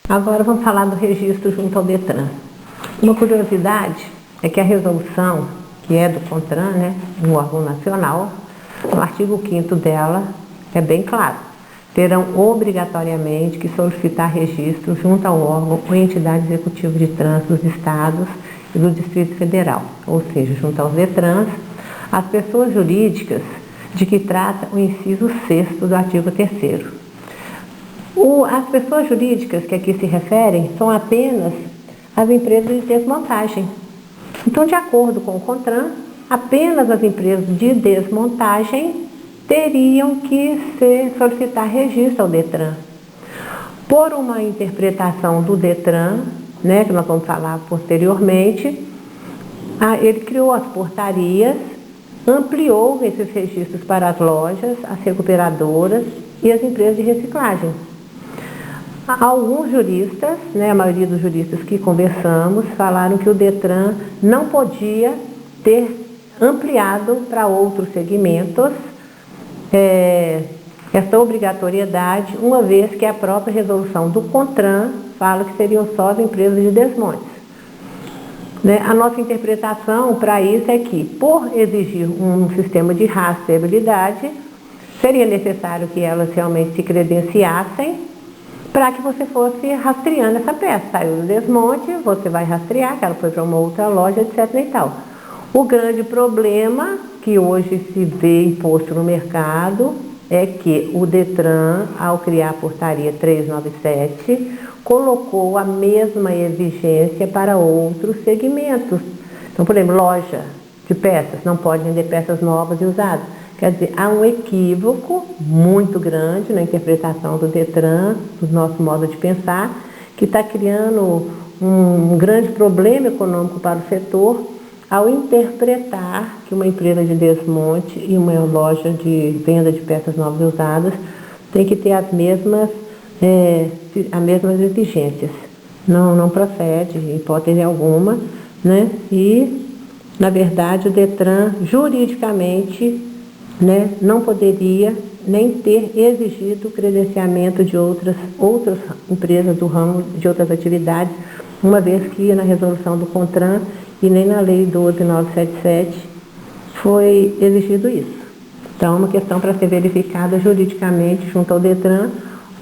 Agora vamos falar do registro junto ao DETRAN. Uma curiosidade é que a resolução, que é do CONTRAN, né, um órgão nacional, no artigo 5º dela é bem claro. Terão obrigatoriamente que solicitar registro junto ao órgão ou entidade executiva de trânsito dos estados e do Distrito Federal, ou seja, junto aos DETRANs, as pessoas jurídicas de que trata o inciso 6º do artigo 3º. As pessoas jurídicas que aqui se referem são apenas as empresas de desmontagem. Então, de acordo com o CONTRAN, apenas as empresas de desmontagem teriam que solicitar registro ao DETRAN. Por uma interpretação do DETRAN, né, que nós vamos falar posteriormente, ele criou as portarias, ampliou esses registros para as lojas, as recuperadoras e as empresas de reciclagem. Alguns juristas, né, a maioria dos juristas que conversamos, falaram que o DETRAN não podia ter ampliado para outros segmentos essa obrigatoriedade, uma vez que a própria resolução do CONTRAN fala que seriam só as empresas de desmontes. Né? A nossa interpretação para isso é que, por exigir um sistema de rastreabilidade, seria necessário que elas realmente se credenciassem para que você fosse rastreando essa peça. Saiu do desmonte, você vai rastrear, que ela foi para uma outra loja, etc. e tal. O grande problema que hoje se vê imposto no mercado é que o DETRAN, ao criar a portaria 397, colocou a mesma exigência para outros segmentos. Então, por exemplo, loja de peças, não pode vender peças novas e usadas. Quer dizer, há um equívoco muito grande na interpretação do DETRAN, do nosso modo de pensar, que está criando um grande problema econômico para o setor ao interpretar que uma empresa de desmonte e uma loja de venda de peças novas e usadas tem que ter as mesmas exigências. Não procede, em hipótese alguma, né? E, na verdade, o DETRAN, juridicamente, né, não poderia nem ter exigido o credenciamento de outras empresas do ramo, de outras atividades, uma vez que na resolução do CONTRAN e nem na Lei 12.977 foi exigido isso. Então, é uma questão para ser verificada juridicamente junto ao DETRAN,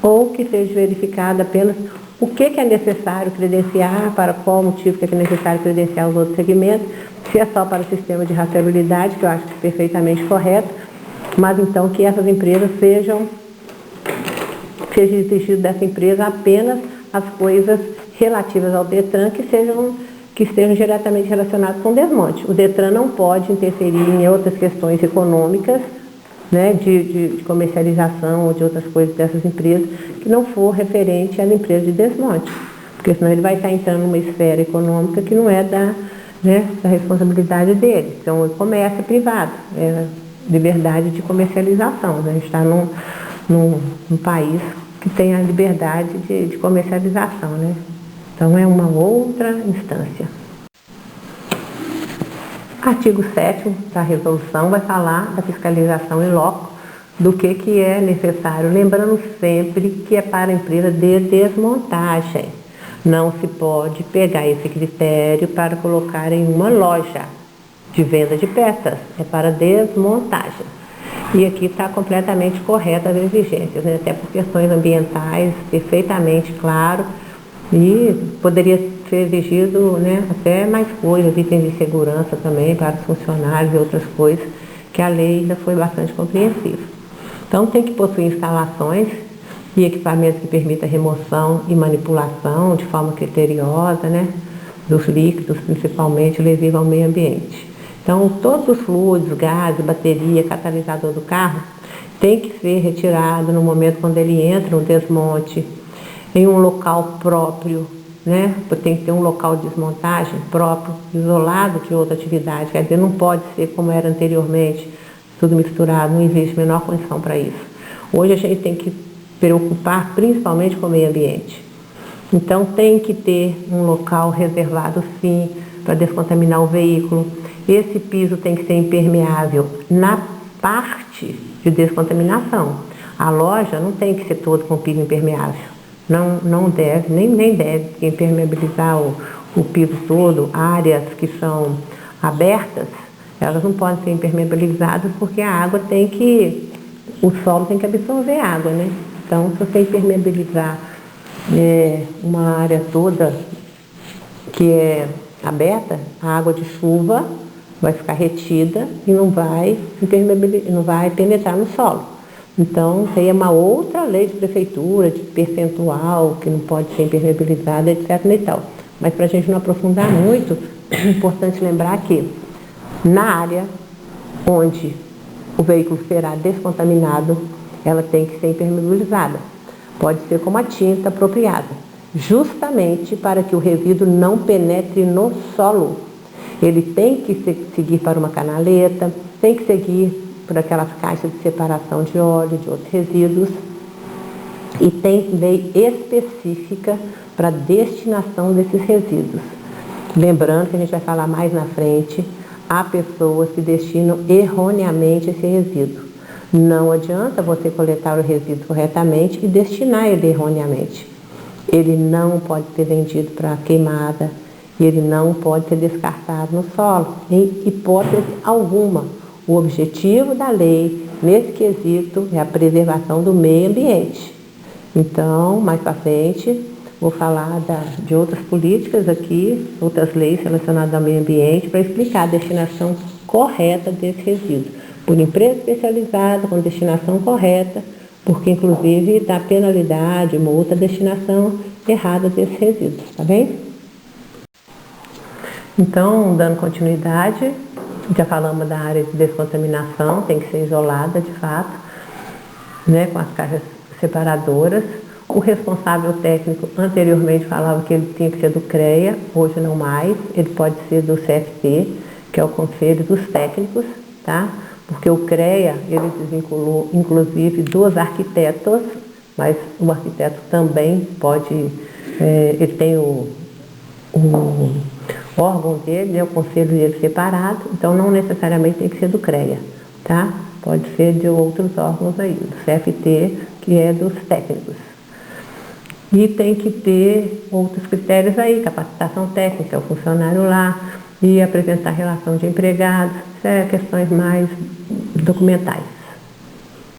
ou que seja verificada apenas o que é necessário credenciar, para qual motivo que é necessário credenciar os outros segmentos, se é só para o sistema de rastreabilidade, que eu acho perfeitamente correto, mas então que essas empresas seja exigido dessa empresa apenas as coisas relativas ao DETRAN que estejam diretamente relacionadas com o desmonte. O DETRAN não pode interferir em outras questões econômicas, né, de comercialização ou de outras coisas dessas empresas, que não for referente às empresas de desmonte, porque senão ele vai estar entrando numa esfera econômica que não é da responsabilidade dele. Então, o comércio é privado, liberdade de comercialização, né? A gente está num país que tem a liberdade de comercialização, né? Então, é uma outra instância. Artigo 7º da resolução vai falar da fiscalização in loco, do que é necessário, lembrando sempre que é para a empresa de desmontagem. Não se pode pegar esse critério para colocar em uma loja de venda de peças, é para desmontagem. E aqui está completamente correta as exigências, né? Até por questões ambientais, perfeitamente claro, e poderia ser exigido, né, até mais coisas, itens de segurança também para os funcionários e outras coisas, que a lei ainda foi bastante compreensiva. Então, tem que possuir instalações e equipamentos que permitam remoção e manipulação de forma criteriosa, né, dos líquidos, principalmente lesivos ao meio ambiente. Então, todos os fluidos, gases, bateria, catalisador do carro tem que ser retirado no momento quando ele entra no desmonte, em um local próprio, né? Tem que ter um local de desmontagem próprio, isolado de outra atividade. Quer dizer, não pode ser como era anteriormente, tudo misturado, não existe a menor condição para isso. Hoje a gente tem que preocupar principalmente com o meio ambiente. Então tem que ter um local reservado sim para descontaminar o veículo. Esse piso tem que ser impermeável na parte de descontaminação. A loja não tem que ser toda com piso impermeável. não deve, nem deve impermeabilizar o piso todo, áreas que são abertas, elas não podem ser impermeabilizadas porque a água o solo tem que absorver água, né? Então, se você impermeabilizar uma área toda que é aberta, a água de chuva vai ficar retida e não vai penetrar no solo. Então, tem uma outra lei de prefeitura, de percentual, que não pode ser impermeabilizada, etc. e tal. Mas para a gente não aprofundar muito, é importante lembrar que na área onde o veículo será descontaminado, ela tem que ser impermeabilizada. Pode ser com uma tinta apropriada, justamente para que o resíduo não penetre no solo. Ele tem que seguir para uma canaleta, tem que seguir por aquelas caixas de separação de óleo, de outros resíduos, e tem lei específica para a destinação desses resíduos. Lembrando que a gente vai falar mais na frente, há pessoas que destinam erroneamente esse resíduo. Não adianta você coletar o resíduo corretamente e destinar ele erroneamente. Ele não pode ser vendido para queimada, e ele não pode ser descartado no solo, em hipótese alguma. O objetivo da lei, nesse quesito, é a preservação do meio ambiente. Então, mais para frente, vou falar de outras políticas aqui, outras leis relacionadas ao meio ambiente, para explicar a destinação correta desse resíduo. Por empresa especializada, com destinação correta, porque inclusive dá penalidade, uma outra destinação errada desses resíduos, tá bem? Então, dando continuidade, já falamos da área de descontaminação, tem que ser isolada de fato, né, com as caixas separadoras. O responsável técnico anteriormente falava que ele tinha que ser do CREA, hoje não mais, ele pode ser do CFT, que é o Conselho dos Técnicos, tá? Porque o CREA, ele desvinculou inclusive dos arquitetos, mas o arquiteto também pode, ele tem o órgão dele, né, o conselho dele separado, então não necessariamente tem que ser do CREA, tá? Pode ser de outros órgãos aí, do CFT, que é dos técnicos. E tem que ter outros critérios aí, capacitação técnica, o funcionário lá, e apresentar relação de empregados, isso é questões mais documentais.